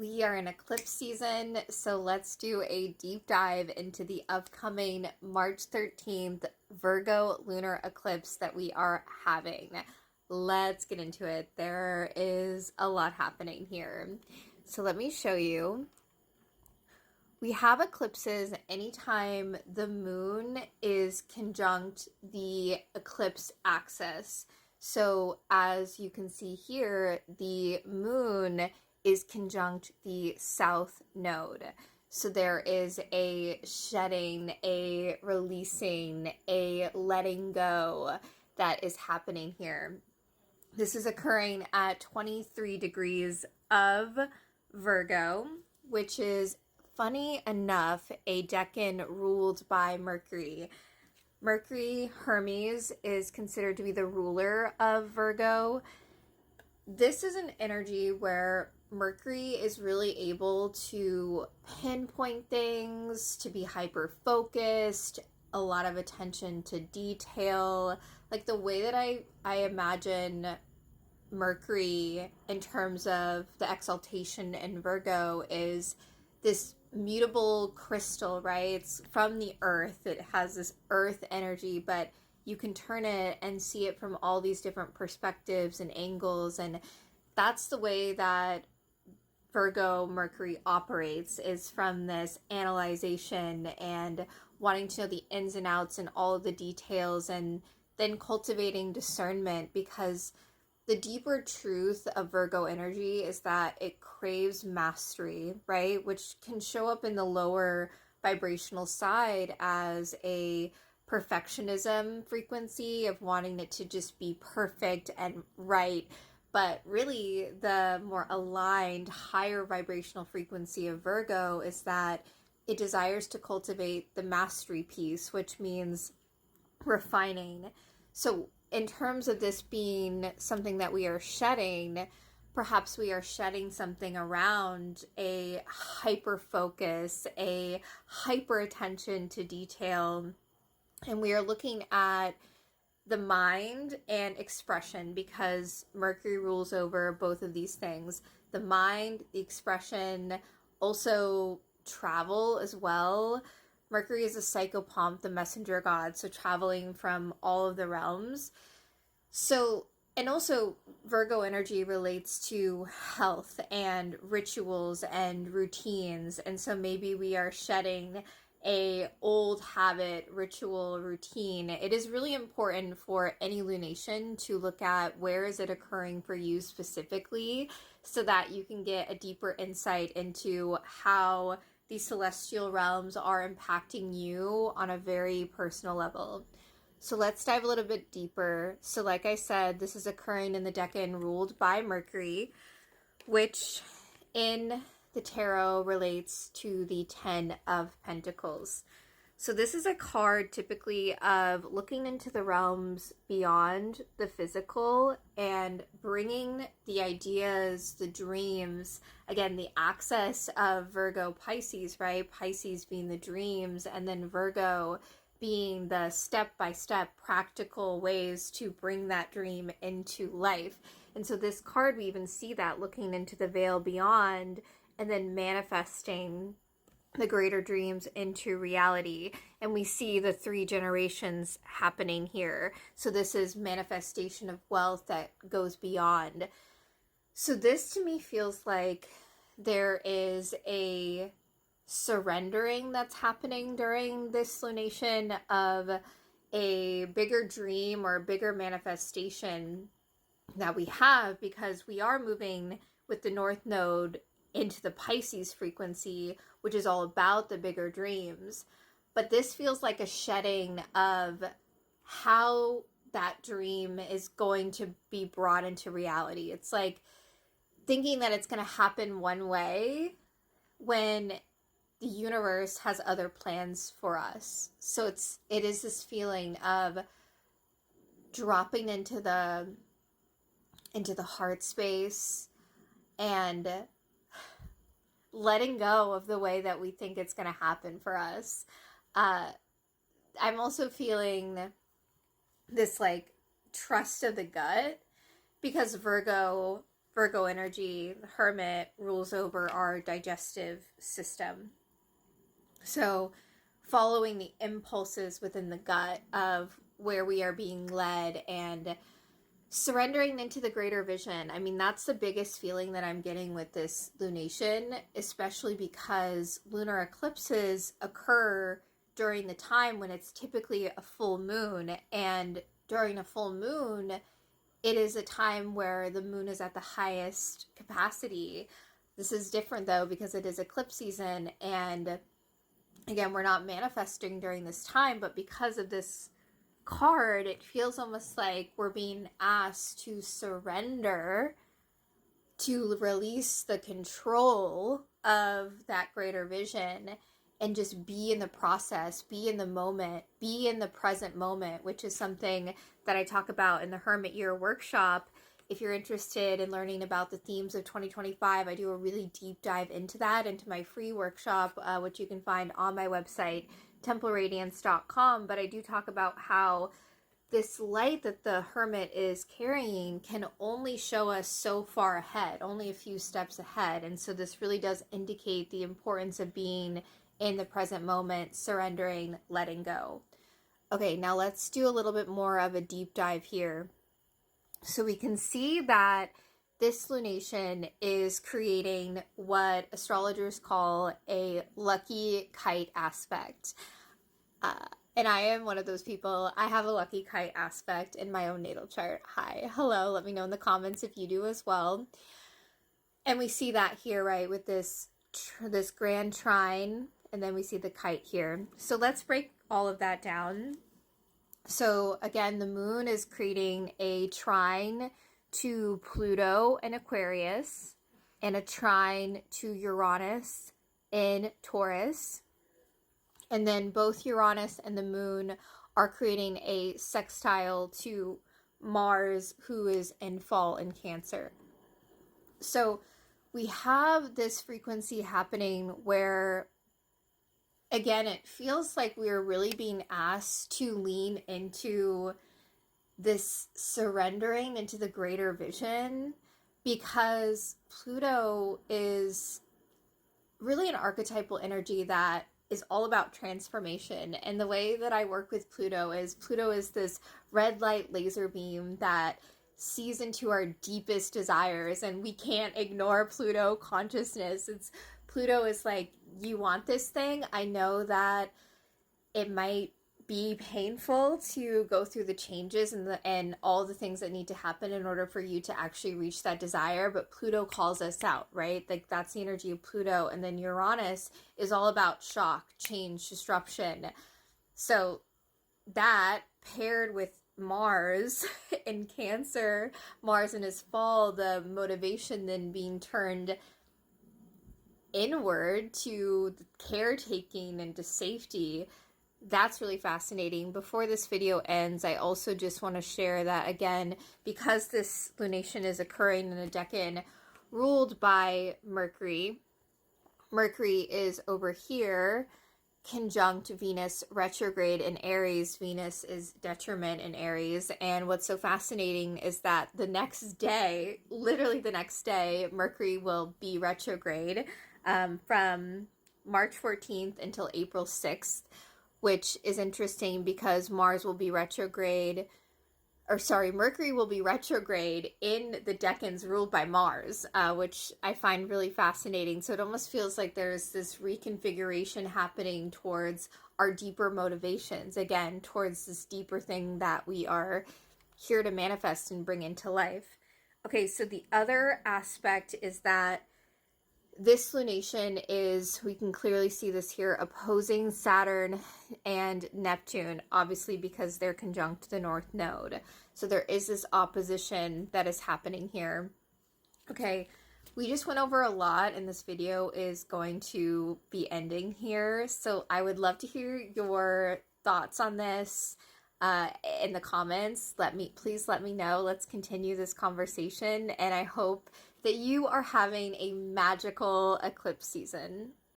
We are in eclipse season, so let's do a deep dive into the upcoming March 13th Virgo lunar eclipse that we are having. Let's get into it. There is a lot happening here. So let me show you. We have eclipses anytime the moon is conjunct the eclipse axis. So as you can see here, the moon is conjunct the south node. So there is a shedding, a releasing, a letting go that is happening here. This is occurring at 23 degrees of Virgo, which is, funny enough, a decan ruled by Mercury. Mercury, Hermes, is considered to be the ruler of Virgo. This is an energy where Mercury is really able to pinpoint things, to be hyper focused, a lot of attention to detail. Like the way that I imagine Mercury in terms of the exaltation in Virgo is this mutable crystal, right? It's from the earth. It has this earth energy, but you can turn it and see it from all these different perspectives and angles. And that's the way that Virgo Mercury operates, is from this analyzation and wanting to know the ins and outs and all of the details, and then cultivating discernment, because the deeper truth of Virgo energy is that it craves mastery, right? Which can show up in the lower vibrational side as a perfectionism frequency of wanting it to just be perfect and right. But really, the more aligned, higher vibrational frequency of Virgo is that it desires to cultivate the mastery piece, which means refining. So in terms of this being something that we are shedding, perhaps we are shedding something around a hyper focus, a hyper attention to detail. And we are looking at the mind and expression, because Mercury rules over both of these things. The mind, the expression, also travel as well. Mercury is a psychopomp, the messenger god, so traveling from all of the realms. So, and also Virgo energy relates to health and rituals and routines. And so maybe we are shedding a old habit, ritual, routine. It is really important for any lunation to look at where is it occurring for you specifically, so that you can get a deeper insight into how these celestial realms are impacting you on a very personal level. So let's dive a little bit deeper. So like I said, this is occurring in the decan ruled by Mercury, which in the tarot relates to the 10 of Pentacles. So this is a card typically of looking into the realms beyond the physical and bringing the ideas, the dreams, again, the access of Virgo Pisces, right? Pisces being the dreams, and then Virgo being the step-by-step practical ways to bring that dream into life. And so this card, we even see that looking into the veil beyond and then manifesting the greater dreams into reality. And we see the 3 generations happening here. So this is manifestation of wealth that goes beyond. So this to me feels like there is a surrendering that's happening during this lunation of a bigger dream or a bigger manifestation that we have, because we are moving with the North Node into the Pisces frequency, which is all about the bigger dreams. But this feels like a shedding of how that dream is going to be brought into reality. It's like thinking that it's going to happen one way when the universe has other plans for us. So it is this feeling of dropping into the heart space and letting go of the way that we think it's going to happen for us. I'm also feeling this like trust of the gut, because Virgo Virgo energy, the Hermit, rules over our digestive system. So following the impulses within the gut of where we are being led and surrendering into the greater vision. I mean, that's the biggest feeling that I'm getting with this lunation, especially because lunar eclipses occur during the time when it's typically a full moon. And during a full moon, it is a time where the moon is at the highest capacity. This is different though because it is eclipse season, and again, we're not manifesting during this time, but because of this card, it feels almost like we're being asked to surrender, to release the control of that greater vision and just be in the process, be in the moment, be in the present moment, which is something that I talk about in the Hermit Year workshop. If you're interested in learning about the themes of 2025, I do a really deep dive into that, into my free workshop, which you can find on my website, templeradiance.com. But I do talk about how this light that the Hermit is carrying can only show us so far ahead, only a few steps ahead. And so this really does indicate the importance of being in the present moment, surrendering, letting go. Okay, now let's do a little bit more of a deep dive here. So we can see that this lunation is creating what astrologers call a lucky kite aspect. And I am one of those people. I have a lucky kite aspect in my own natal chart. Hi, hello, let me know in the comments if you do as well. And we see that here, right, with this grand trine, and then we see the kite here. So let's break all of that down. So again, the moon is creating a trine to Pluto and Aquarius, and a trine to Uranus in Taurus. And then both Uranus and the moon are creating a sextile to Mars, who is in fall in Cancer. So we have this frequency happening where, again, it feels like we're really being asked to lean into this surrendering into the greater vision, because Pluto is really an archetypal energy that is all about transformation. And the way that I work with Pluto is this red light laser beam that sees into our deepest desires, and we can't ignore Pluto consciousness. Pluto is like, you want this thing? I know that it might be painful to go through the changes and all the things that need to happen in order for you to actually reach that desire, but Pluto calls us out, right? Like, that's the energy of Pluto. And then Uranus is all about shock, change, disruption. So that paired with Mars in Cancer, Mars in his fall, the motivation then being turned inward to caretaking and to safety. That's really fascinating. Before this video ends, I also just want to share that, again, because this lunation is occurring in a decan ruled by Mercury, Mercury is over here conjunct Venus retrograde in Aries. Venus is detriment in Aries. And what's so fascinating is that the next day, literally the next day, Mercury will be retrograde from March 14th until April 6th, which is interesting because Mercury will be retrograde in the decans ruled by Mars, which I find really fascinating. So it almost feels like there's this reconfiguration happening towards our deeper motivations, again, towards this deeper thing that we are here to manifest and bring into life. Okay, so the other aspect is that this lunation is, we can clearly see this here, opposing Saturn and Neptune, obviously because they're conjunct the North Node. So there is this opposition that is happening here. Okay, we just went over a lot, and this video is going to be ending here. So I would love to hear your thoughts on this in the comments. Please let me know. Let's continue this conversation, and I hope that you are having a magical eclipse season.